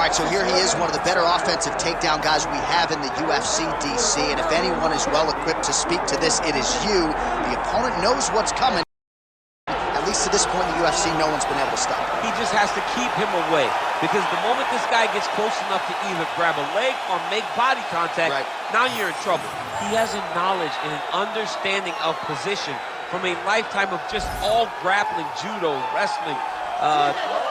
All right, so here he is, one of the better offensive takedown guys we have in the UFC, DC. And if anyone is well-equipped to speak to this, it is you. The opponent knows what's coming. At least to this point in the UFC, no one's been able to stop him. He just has to keep him away. Because the moment this guy gets close enough to either grab a leg or make body contact, now you're in trouble. He has a knowledge and an understanding of position from a lifetime of just all grappling, judo, wrestling,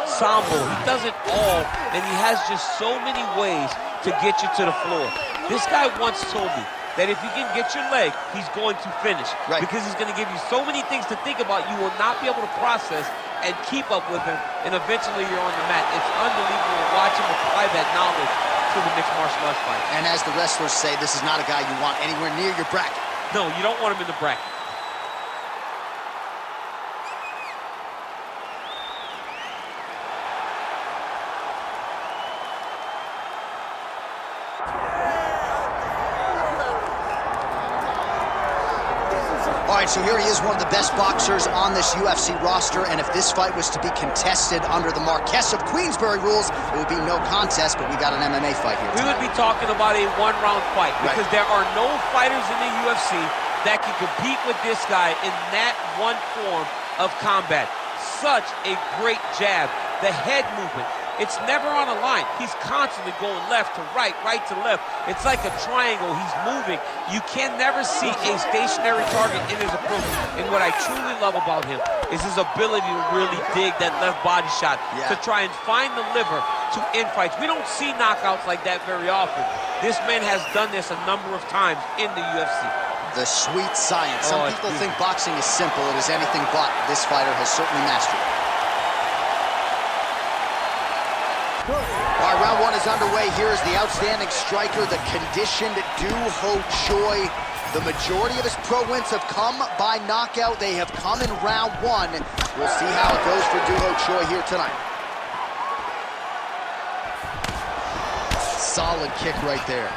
sambo. He does it all, and he has just so many ways to get you to the floor. This guy once told me that if you can get your leg, he's going to finish. Because he's going to give you so many things to think about, you will not be able to process and keep up with him, and eventually you're on the mat. It's unbelievable to watch him apply that knowledge to the mixed martial arts fight. And as the wrestlers say, this is not a guy you want anywhere near your bracket. No, you don't want him in the bracket. All right, so here he is, one of the best boxers on this UFC roster, and if this fight was to be contested under the Marquess of Queensberry rules, it would be no contest, but we got an MMA fight here tonight. We would be talking about a one-round fight, because there are no fighters in the UFC that can compete with this guy in that one form of combat. Such a great jab, the head movement. It's never on a line. He's constantly going left to right, right to left. It's like a triangle. He's moving. You can never see a stationary target in his approach. And what I truly love about him is his ability to really dig that left body shot, to try and find the liver to end fights. We don't see knockouts like that very often. This man has done this a number of times in the UFC. The sweet science. Some people think boxing is simple. It is anything but. This fighter has certainly mastered it. All right, round one is underway. Here is the outstanding striker, the conditioned Doohochoi. The majority of his pro wins have come by knockout. They have come in round one. We'll see how it goes for Doohochoi here tonight. Solid kick right there.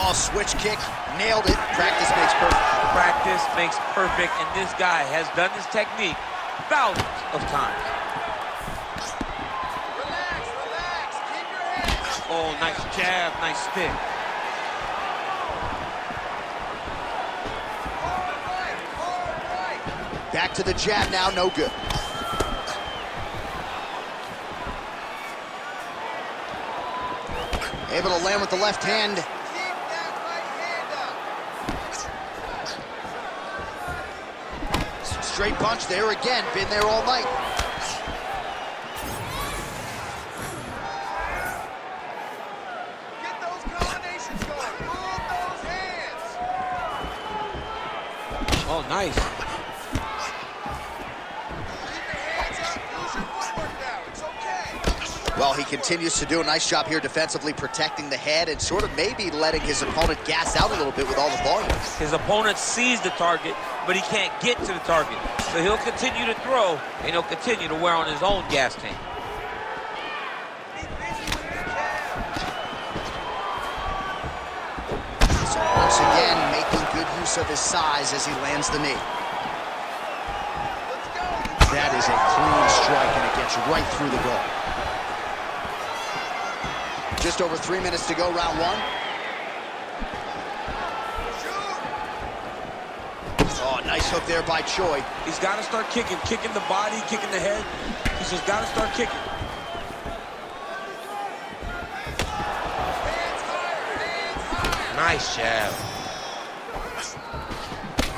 Oh, switch kick, nailed it. Practice makes perfect. Practice makes perfect, and this guy has done this technique thousands of times. Relax, keep your head. Oh, nice jab, nice stick. Back to the jab now, no good. Able to land with the left hand. Straight punch there again, been there all night. Get those combinations going, move those hands. Oh, nice. Keep your hands up, use your footwork now, it's okay. Well, he continues to do a nice job here defensively, protecting the head and sort of maybe letting his opponent gas out a little bit with all the volume. His opponent sees the target, but he can't get to the target. So he'll continue to throw, and he'll continue to wear on his own gas tank. So once again, making good use of his size as he lands the knee. That is a clean strike, and it gets right through the goal. Just over 3 minutes to go, round one. Oh, nice hook there by Choi. He's got to start kicking the body, kicking the head. He's just got to start kicking. Nice jab.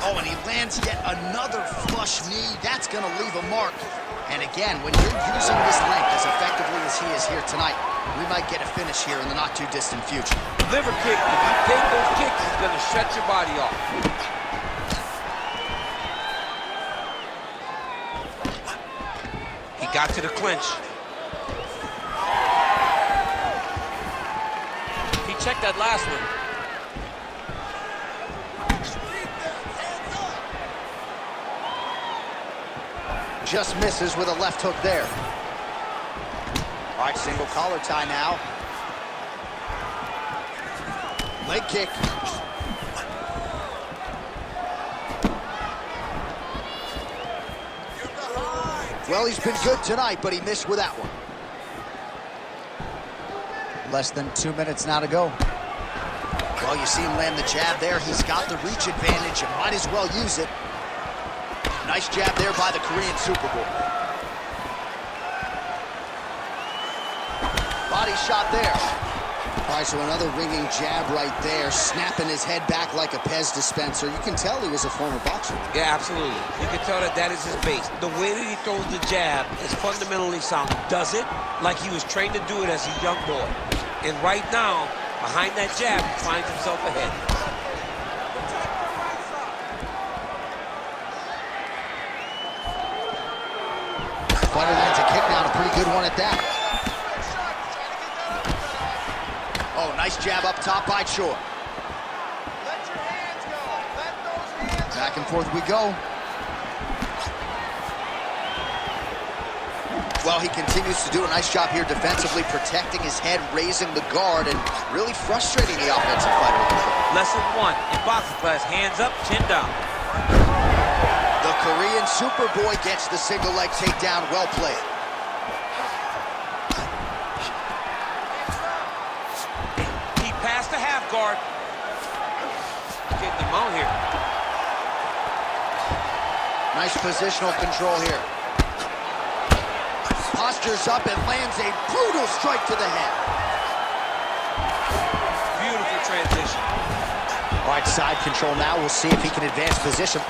Oh, and he lands yet another flush knee. That's going to leave a mark. And again, when you're using this length as effectively as he is here tonight, we might get a finish here in the not-too-distant future. Liver kick, if you take those kicks, he's going to shut your body off. He got to the clinch. He checked that last one. Just misses with a left hook there. All right, single collar tie now. Leg kick. Well, he's been good tonight, but he missed with that one. Less than 2 minutes now to go. Well, you see him land the jab there. He's got the reach advantage and might as well use it. Nice jab there by the Korean Superboy. Body shot there. All right, so another ringing jab right there, snapping his head back like a Pez dispenser. You can tell he was a former boxer. Yeah, absolutely. You can tell that that is his base. The way that he throws the jab is fundamentally sound. Does it like he was trained to do it as a young boy. And right now, behind that jab, he finds himself ahead. Fighter lands a kick now, a pretty good one at that. Oh, nice jab up top by Choi. Let your hands go. Let those hands Back and forth we go. Well, he continues to do a nice job here defensively, protecting his head, raising the guard, and really frustrating the offensive fighter. Lesson 1 in boxing class, hands up, chin down. The Korean Superboy gets the single leg takedown. Well played. He passed the half guard. Getting him out here. Nice positional control here. Postures up and lands a brutal strike to the head. Beautiful transition. All right, side control now. We'll see if he can advance position.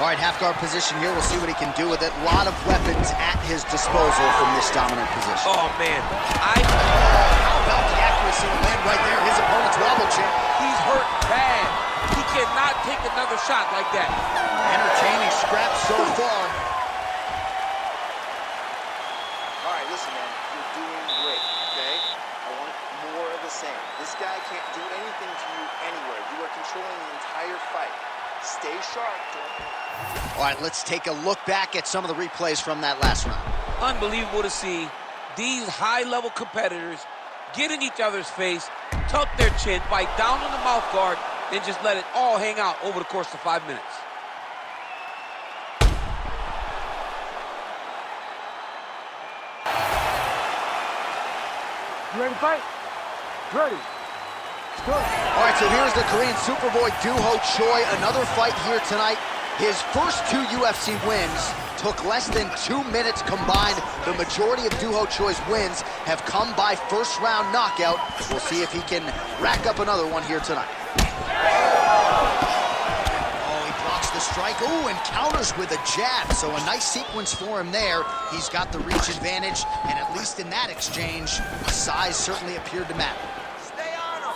All right, half guard position here. We'll see what he can do with it. A lot of weapons at his disposal from this dominant position. Oh, man. How about the accuracy to land right there? His opponent's wobble chin. He's hurt bad. He cannot take another shot like that. Entertaining scrap so far. All right, listen, man. You're doing great, okay? I want more of the same. This guy can't do anything to you anywhere. You are controlling the entire fight. Stay sharp, All right, let's take a look back at some of the replays from that last round. Unbelievable to see these high-level competitors get in each other's face, tuck their chin, bite down on the mouth guard, and just let it all hang out over the course of 5 minutes. You ready to fight? Ready. All right, so here's the Korean Superboy, Doohochoi. Another fight here tonight. His first 2 UFC wins took less than 2 minutes combined. The majority of Doohochoi's wins have come by first-round knockout. We'll see if he can rack up another one here tonight. Oh, he blocks the strike. Oh, and counters with a jab. So a nice sequence for him there. He's got the reach advantage, and at least in that exchange, size certainly appeared to matter. Stay on him.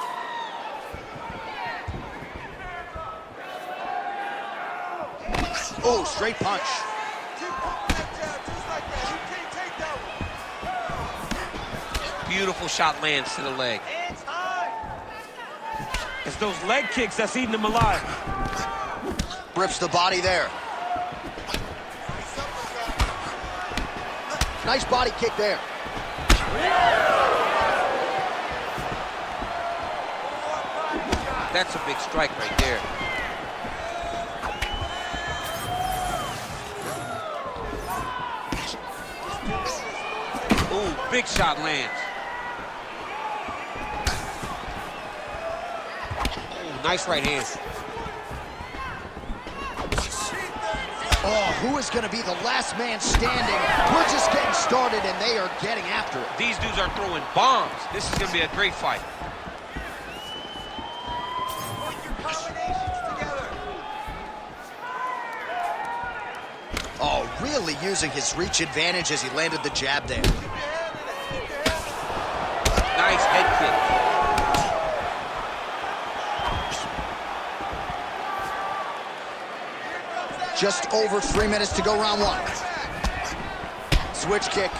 Oh, straight punch. Keep pumping that jab just like that. You can't take that one. Beautiful shot lands to the leg. Hands high. It's those leg kicks that's eating him alive. Rips the body there. Nice body kick there. That's a big strike right there. Ooh, big shot lands. Ooh, nice right hand. Oh, who is going to be the last man standing? We're just getting started, and they are getting after it. These dudes are throwing bombs. This is going to be a great fight. Put your combinations together. Oh, really using his reach advantage as he landed the jab there. Keep your hand in it. Keep your hand in it. Nice head kick. Just over 3 minutes to go, round 1. Switch kick.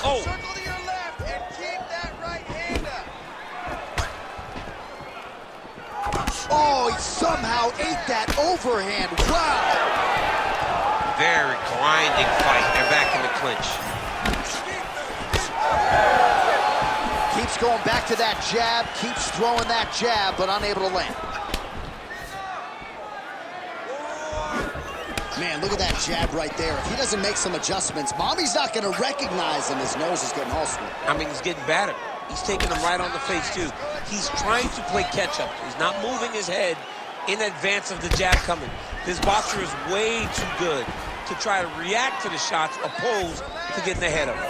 Oh, Circle to your left and keep that right hand up. Oh, he somehow ate that overhand. Wow. very grinding fight. They're back in the clinch. Keeps going back to that jab, keeps throwing that jab, but unable to land. Man, look at that jab right there. If he doesn't make some adjustments, Mommy's not going to recognize him. His nose is getting all split. I mean, he's getting battered. He's taking him right on the face, too. He's trying to play catch-up. He's not moving his head in advance of the jab coming. This boxer is way too good to try to react to the shots opposed to getting ahead of him.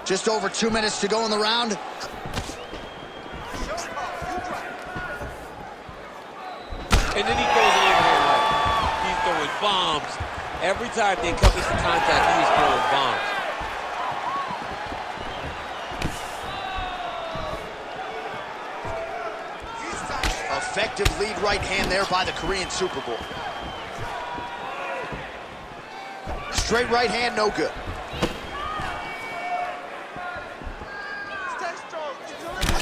Just over 2 minutes to go in the round. And then he throws an overhand right. He's throwing bombs. Every time they come into contact, he's throwing bombs. Effective lead right hand there by the Korean Super Bowl. Straight right hand, no good.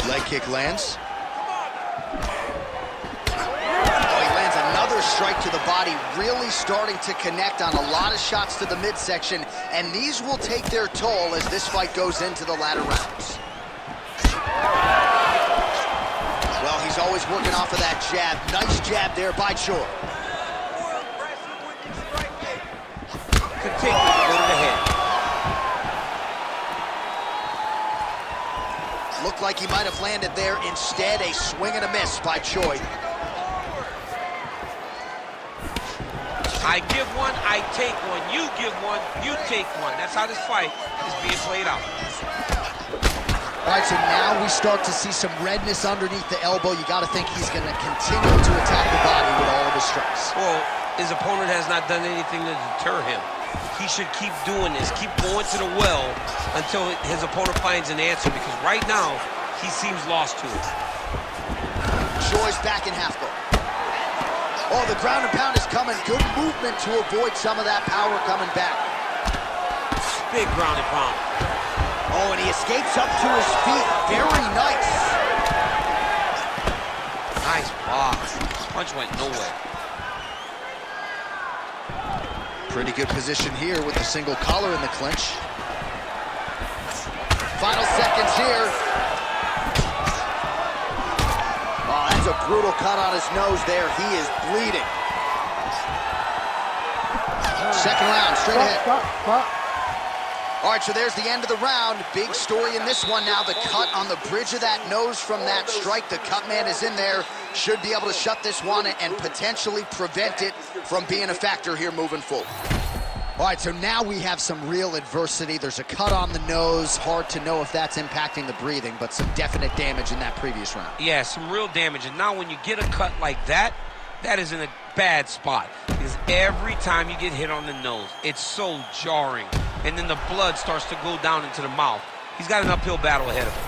Leg kick lands. Strike to the body, really starting to connect on a lot of shots to the midsection, and these will take their toll as this fight goes into the latter rounds. Well, he's always working off of that jab. Nice jab there by Choi. Continue to go to the head. Looked like he might have landed there. Instead, a swing and a miss by Choi. I give one, I take one. You give one, you take one. That's how this fight is being played out. All right, so now we start to see some redness underneath the elbow. You got to think he's going to continue to attack the body with all of his strikes. Well, his opponent has not done anything to deter him. He should keep doing this, keep going to the well until his opponent finds an answer, because right now, he seems lost to it. Choi's back in half guard. Oh, the ground and pound is coming. Good movement to avoid some of that power coming back. Big ground and pound. Oh, and he escapes up to his feet. Very nice. Nice block. Punch went nowhere. Pretty good position here with the single collar in the clinch. Final seconds here. A brutal cut on his nose there. He is bleeding. Second round, straight ahead. All right, so there's the end of the round. Big story in this one now. The cut on the bridge of that nose from that strike. The cut man is in there. Should be able to shut this one and potentially prevent it from being a factor here moving forward. All right, so now we have some real adversity. There's a cut on the nose. Hard to know if that's impacting the breathing, but some definite damage in that previous round. Yeah, some real damage. And now when you get a cut like that, that is in a bad spot. Because every time you get hit on the nose, it's so jarring. And then the blood starts to go down into the mouth. He's got an uphill battle ahead of him.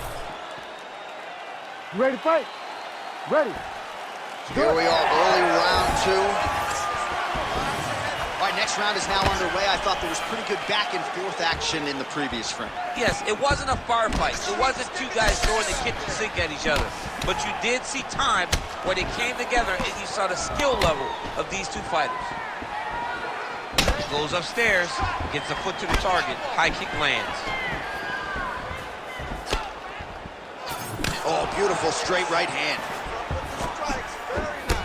You ready to fight? Ready. Here we are, early round two. All right, next round is now underway. I thought there was pretty good back and forth action in the previous frame. Yes, it wasn't a firefight. It wasn't two guys throwing the kitchen sink at each other. But you did see times where they came together and you saw the skill level of these two fighters. Goes upstairs, gets a foot to the target, high kick lands. Oh, beautiful straight right hand.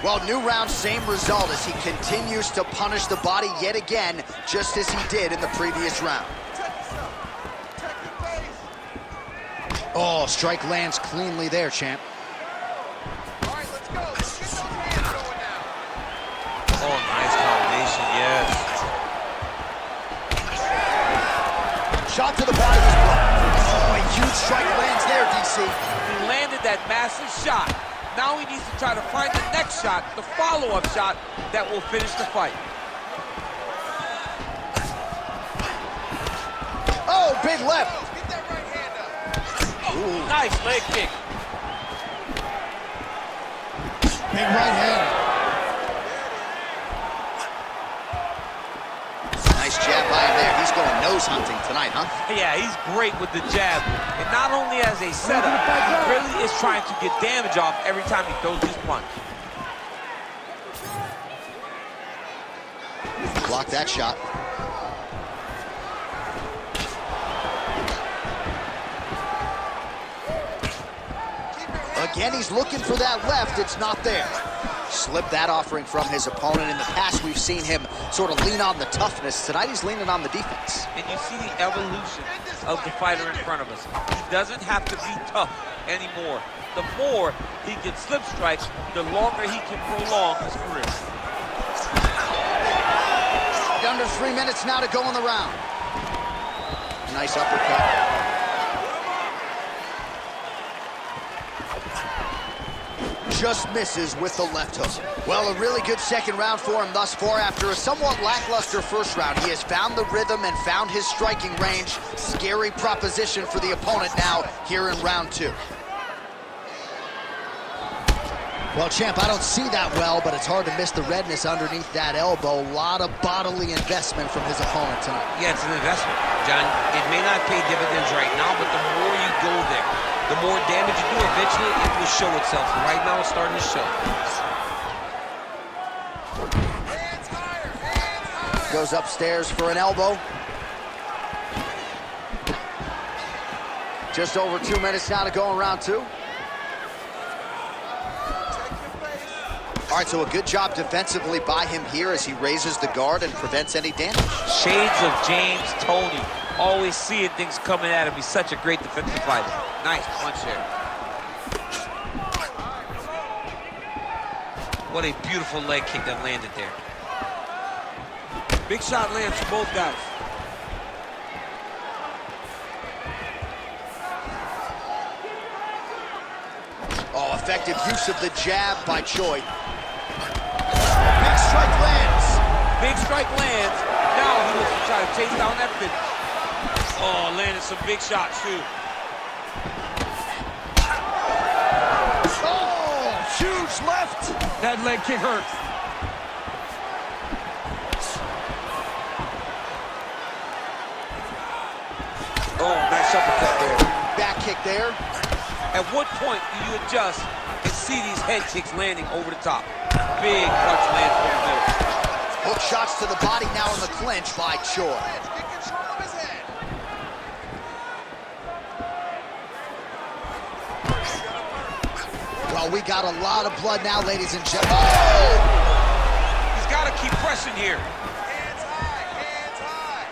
Well, new round, same result as he continues to punish the body yet again, just as he did in the previous round. Oh, strike lands cleanly there, champ. Oh, nice combination, yes. Shot to the body was blocked. Oh, a huge strike lands there, DC. He landed that massive shot. Now he needs to try to find the next shot, the follow-up shot that will finish the fight. Oh, big left. Get that right hand up. Ooh. Nice leg kick. Big right hand. Nice jab by him there. He's going nose hunting tonight, huh? Yeah, he's great with the jab. And not only as a setup, he really is trying to get damage off every time he throws his punch. Block that shot. Again, he's looking for that left. It's not there. Slipped that offering from his opponent. In the past, we've seen him sort of lean on the toughness. Tonight, he's leaning on the defense. And you see the evolution of the fighter in front of us. He doesn't have to be tough anymore. The more he can slip strike, the longer he can prolong his career. Under 3 minutes now to go in the round. Nice uppercut. Just misses with the left hook. Well, a really good second round for him thus far. After a somewhat lackluster first round, he has found the rhythm and found his striking range. Scary proposition for the opponent now here in round 2. Well, champ, I don't see that well, but it's hard to miss the redness underneath that elbow. A lot of bodily investment from his opponent tonight. Yeah, it's an investment, John. It may not pay dividends right now, but the more you go there, the more damage you do, eventually it will show itself. Right now, it's starting to show. Goes upstairs for an elbow. Just over 2 minutes now to go in round 2. All right, so a good job defensively by him here as he raises the guard and prevents any damage. Shades of James Toney. Always seeing things coming at him. He's such a great defensive fighter. Nice punch there. What a beautiful leg kick that landed there. Big shot lands for both guys. Oh, effective use of the jab by Choi. Big strike lands. Big strike lands. Now he looks to try to chase down that finish. Oh, landed some big shots, too. Oh, huge left. That leg kick hurts. Oh, nice uppercut there. Back kick there. At what point do you adjust and see these head kicks landing over the top? Big punch lands over the middle. Hook shots to the body now in the clinch by Choi. Well, we got a lot of blood now, ladies and gentlemen. Oh! He's got to keep pressing here. Hands high, hands high.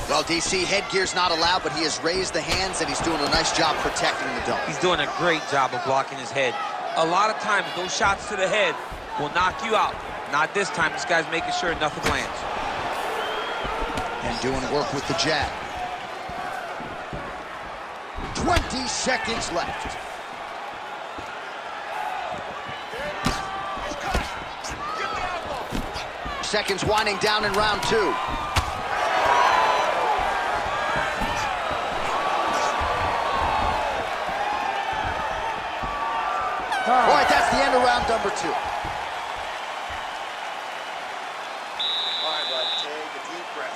Well, DC, headgear's not allowed, but he has raised the hands, and he's doing a nice job protecting the dome. He's doing a great job of blocking his head. A lot of times, those shots to the head will knock you out. Not this time. This guy's making sure nothing lands. And doing work with the jab. 20 seconds left. Seconds winding down in round 2. All right, that's the end of round number 2. All right, bud, take a deep breath.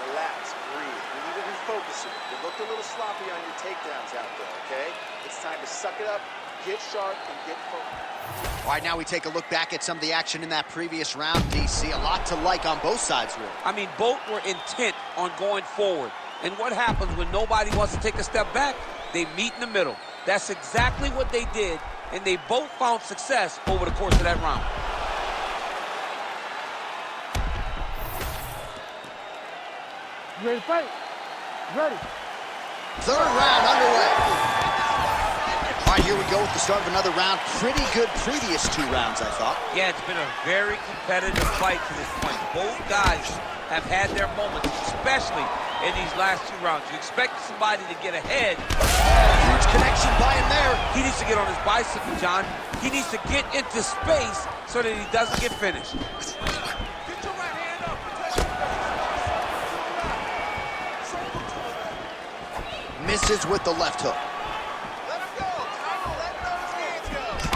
Relax, breathe. We need to refocus it. You looked a little sloppy on your takedowns out there, okay? It's time to suck it up, get sharp, and get focused. All right, now we take a look back at some of the action in that previous round, DC. A lot to like on both sides, really. I mean, both were intent on going forward. And what happens when nobody wants to take a step back? They meet in the middle. That's exactly what they did, and they both found success over the course of that round. You ready to fight? Ready. Third round underway. All right, here we go with the start of another round. Pretty good previous 2 rounds, I thought. Yeah, it's been a very competitive fight to this point. Both guys have had their moments, especially in these last 2 rounds. You expect somebody to get ahead. Huge connection by him there. He needs to get on his bicycle, John. He needs to get into space so that he doesn't get finished. Misses with the left hook. Let him go. Let him know his hands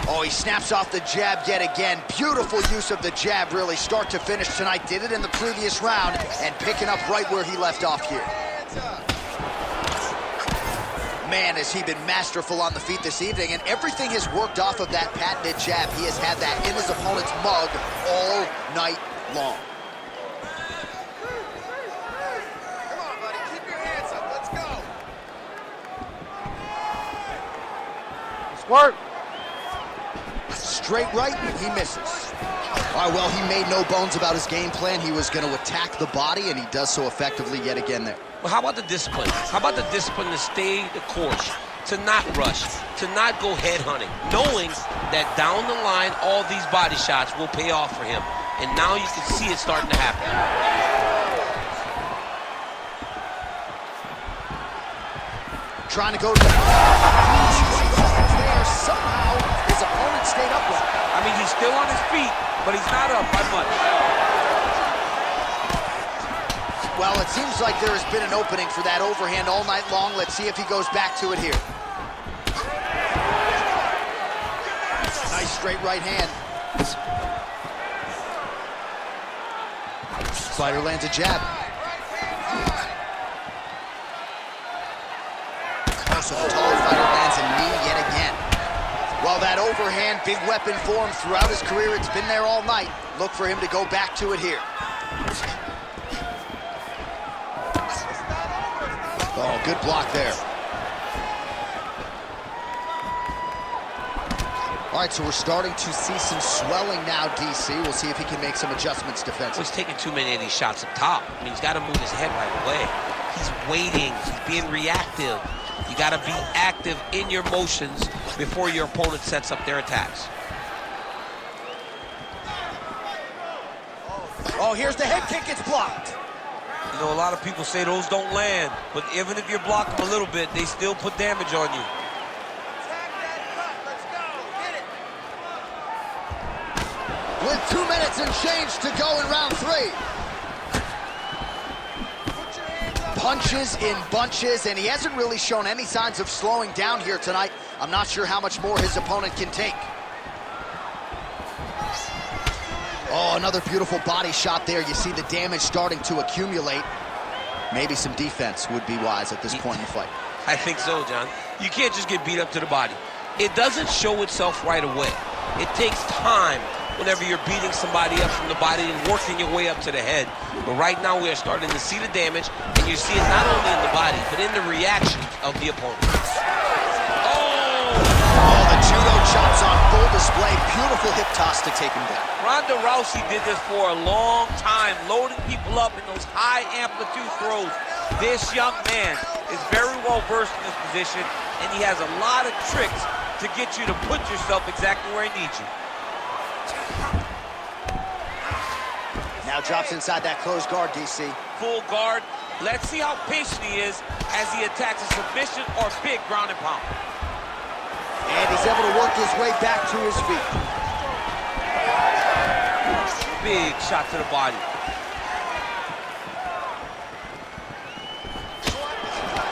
go. Oh, he snaps off the jab yet again. Beautiful use of the jab, really, start to finish tonight. Did it in the previous round and picking up right where he left off here. Hands up. Man, has he been masterful on the feet this evening, and everything has worked off of that patented jab. He has had that in his opponent's mug all night long. Come on, buddy. Keep your hands up. Let's go. Work. Straight right, he misses. All right, well, he made no bones about his game plan. He was going to attack the body, and he does so effectively yet again there. Well, how about the discipline? How about the discipline to stay the course, to not rush, to not go head hunting, knowing that down the line, all these body shots will pay off for him. And now you can see it starting to happen. Trying to go to the there. Somehow his opponent stayed upright. I mean, he's still on his feet, but he's not up by much. Well, it seems like there has been an opening for that overhand all night long. Let's see if he goes back to it here. Nice straight right hand. Fighter lands a jab. So the taller fighter lands a knee yet again. Well, that overhand, big weapon for him throughout his career. It's been there all night. Look for him to go back to it here. Oh, good block there. All right, so we're starting to see some swelling now, DC. We'll see if he can make some adjustments defensively. He's taking too many of these shots up top. I mean, he's got to move his head right away. He's waiting. He's being reactive. You got to be active in your motions before your opponent sets up their attacks. Oh, here's the head kick. It's blocked. You know, a lot of people say those don't land, but even if you block them a little bit, they still put damage on you. With 2 minutes and change to go in round 3. Punches in bunches, and he hasn't really shown any signs of slowing down here tonight. I'm not sure how much more his opponent can take. Oh, another beautiful body shot there. You see the damage starting to accumulate. Maybe some defense would be wise at this point in the fight. I think so, John. You can't just get beat up to the body. It doesn't show itself right away. It takes time whenever you're beating somebody up from the body and working your way up to the head. But right now we are starting to see the damage, and you see it not only in the body, but in the reaction of the opponent. Oh, the judo chops on full display. Beautiful hip toss to take him down. Ronda Rousey did this for a long time, loading people up in those high amplitude throws. This young man is very well versed in this position, and he has a lot of tricks to get you to put yourself exactly where he needs you. Now drops inside that closed guard, DC. Full guard. Let's see how patient he is as he attacks a submission or big ground and pound. And he's able to work his way back to his feet. Big shot to the body.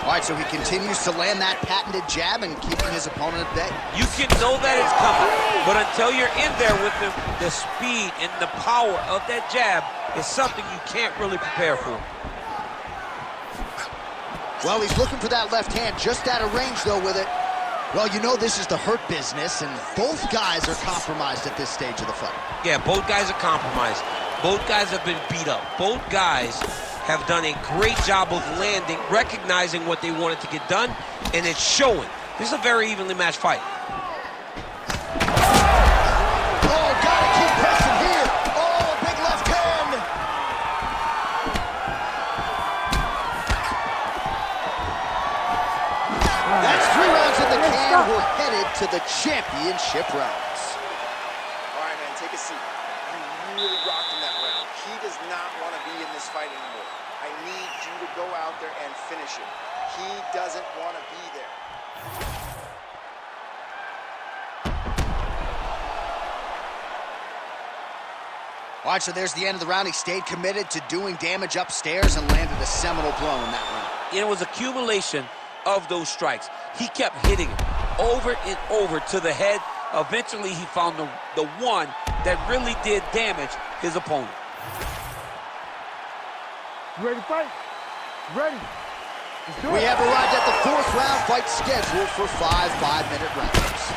All right, so he continues to land that patented jab and keeping his opponent at bay. You can know that it's coming, but until you're in there with the speed and the power of that jab, is something you can't really prepare for. Well, he's looking for that left hand, just out of range, though, with it. Well, you know this is the hurt business, and both guys are compromised at this stage of the fight. Yeah, both guys are compromised. Both guys have been beat up. Both guys have done a great job of landing, recognizing what they wanted to get done, and it's showing. This is a very evenly matched fight. Oh, gotta keep pressing here. Oh, big left hand. That's 3 rounds in the can. We're headed to the championship rounds. All right, man, take a seat. You really rocked him that round. He does not want to be in this fight anymore. I need you to go out there and finish him. He doesn't want to be there. All right, so there's the end of the round. He stayed committed to doing damage upstairs and landed a seminal blow in that round. It was accumulation of those strikes. He kept hitting him over and over to the head. Eventually, he found the one that really did damage his opponent. You ready to fight? Ready. Let's do it. We have arrived at the 4th round, fight scheduled for 5 5-minute rounds.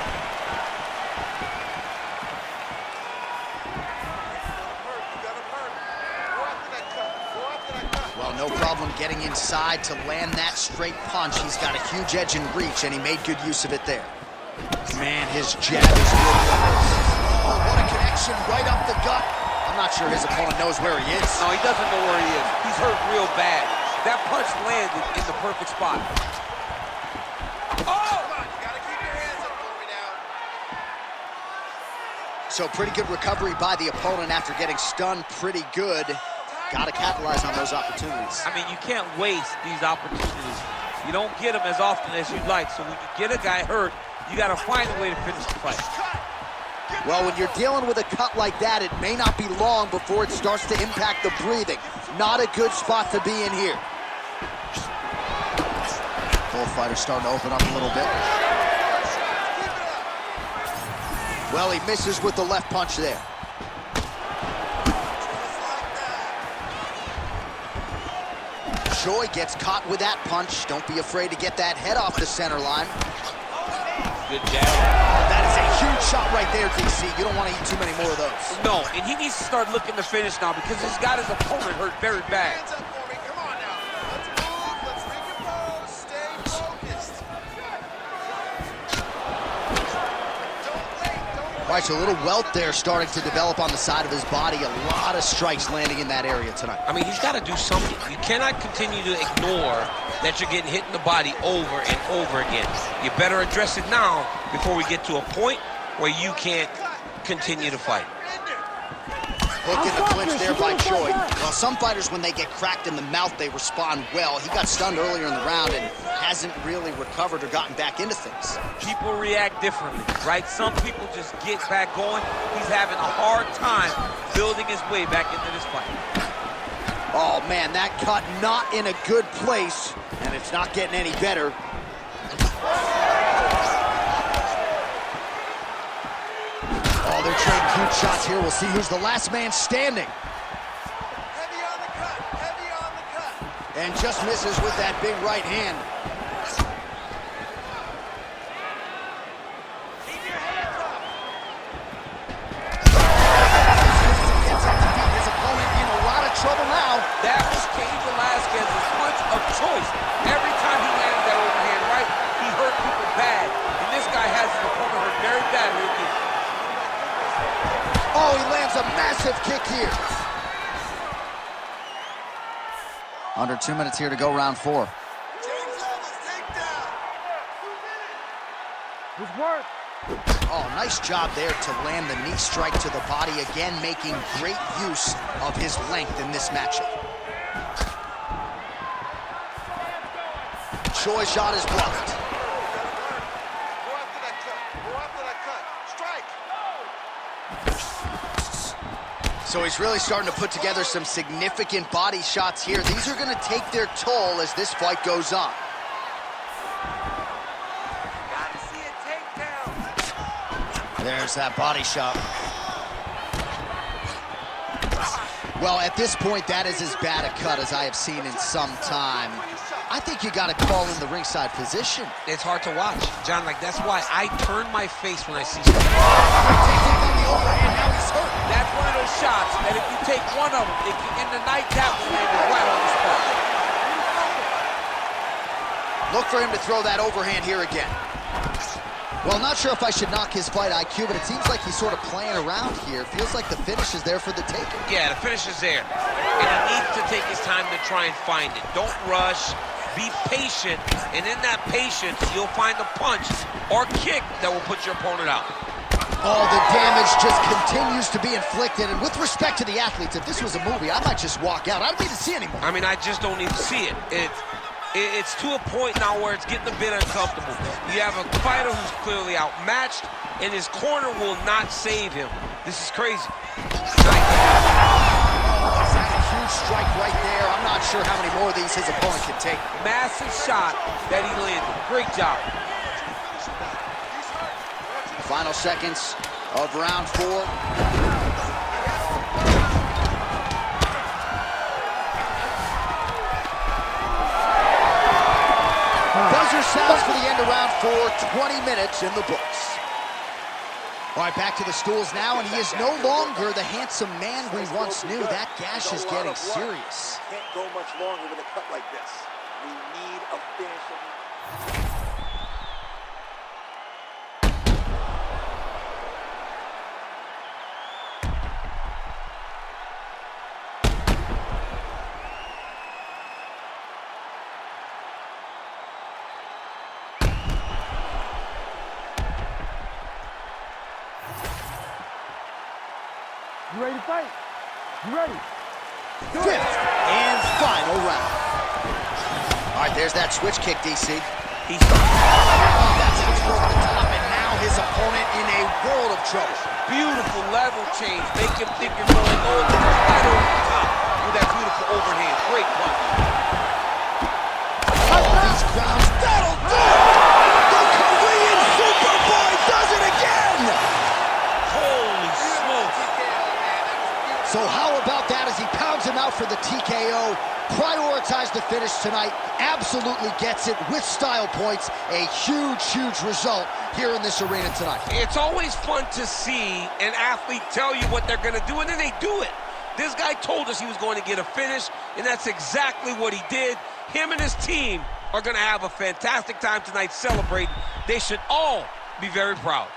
Well, no problem getting inside to land that straight punch. He's got a huge edge and reach, and he made good use of it there. Man, his jab is really nice. Oh, what a connection right up the gut. I'm not sure his opponent knows where he is. No, he doesn't know where he is. He's hurt real bad. That punch landed in the perfect spot. Oh! Come on, you gotta keep your hands up for me now. So pretty good recovery by the opponent after getting stunned pretty good. Got to capitalize on those opportunities. I mean, you can't waste these opportunities. You don't get them as often as you'd like. So when you get a guy hurt, you got to find a way to finish the fight. Well, when you're dealing with a cut like that, it may not be long before it starts to impact the breathing. Not a good spot to be in here. Both fighters starting to open up a little bit. Well, he misses with the left punch there. Choi gets caught with that punch. Don't be afraid to get that head off the center line. Good jab. That is a huge shot right there, DC. You don't want to eat too many more of those. No, and he needs to start looking to finish now because he's got his opponent hurt very bad. Hands up for me. Come on now. Let's move. Let's recompose. Stay focused. Don't wait. Don't Watch a little welt there starting to develop on the side of his body. A lot of strikes landing in that area tonight. I mean, he's got to do something. You cannot continue to ignore that you're getting hit in the body over and over again. You better address it now before we get to a point where you can't continue to fight. Hook in the clinch there by Choi. Well, some fighters, when they get cracked in the mouth, they respond well. He got stunned earlier in the round and hasn't really recovered or gotten back into things. People react differently, right? Some people just get back going. He's having a hard time building his way back into this fight. Oh, man, that cut not in a good place, and it's not getting any better. Oh, they're trading huge shots here. We'll see who's the last man standing. Heavy on the cut. Heavy on the cut. And just misses with that big right hand. Keep your hands up. Gets him to beat his opponent in a lot of trouble now. That was Cain Velasquez's punch of choice. Every time he landed that overhand right, he hurt people bad. And this guy has his opponent hurt very badly again. Oh, he lands a massive kick here. Under 2 minutes here to go, round 4. James Levels, takedown. Good work. Oh, nice job there to land the knee strike to the body again, making great use of his length in this matchup. Choi's shot is blocked. Go after that cut. Go after that cut. Strike. So he's really starting to put together some significant body shots here. These are going to take their toll as this fight goes on. Gotta see a takedown. There's that body shot. Well, at this point, that is as bad a cut as I have seen in some time. I think you got to call in the ringside position. It's hard to watch, John. Like, that's why I turn my face when I see stuff. Takes him on the overhand, now he's hurt. That's one of those shots that if you take one of them, if you end the night, that one landed right on the spot. Look for him to throw that overhand here again. Well, not sure if I should knock his fight IQ, but it seems like he's sort of playing around here. Feels like the finish is there for the taking. Yeah, the finish is there. And he needs to take his time to try and find it. Don't rush. Be patient. And in that patience, you'll find a punch or kick that will put your opponent out. Oh, the damage just continues to be inflicted. And with respect to the athletes, if this was a movie, I might just walk out. I don't need to see anymore. I mean, I just don't even see it. It's to a point now where it's getting a bit uncomfortable. You have a fighter who's clearly outmatched, and his corner will not save him. This is crazy. Is that a huge strike right there? I'm not sure how many more of these his opponent can take. Massive shot that he landed. Great job. Final seconds of round 4. Buzzer sounds for the end of round 4, 20 minutes in the books. All right, back to the stools now, and he is no longer the handsome man we once knew. That gash is getting serious. Can't go much longer with a cut like this. We need a finish. ready to fight? You ready? Fifth and final round. All right, there's that switch kick, DC. He's That's how it's over the top, and now his opponent in a world of trouble. beautiful level change. Make him think you're going over, right over the top with that beautiful overhand. Great punch. These grounds, that'll do it! The Korean Superboy does it again! Holy smokes. So how about that as he pounds him out for the TKO? Prioritized the finish tonight, absolutely gets it with style points. A huge, huge result here in this arena tonight. It's always fun to see an athlete tell you what they're going to do, and then they do it. This guy told us he was going to get a finish, and that's exactly what he did. Him and his team are going to have a fantastic time tonight celebrating. They should all be very proud.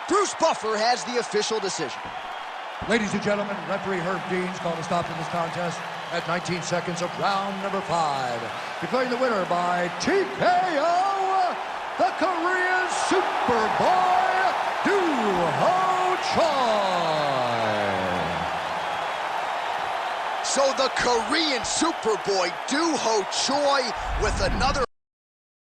Bruce Buffer has the official decision. Ladies and gentlemen, referee Herb Dean's called a stop to this contest at 19 seconds of round number 5. Declaring the winner by TKO, the Korean Superboy, doohochoi. So the Korean Superboy, doohochoi, with another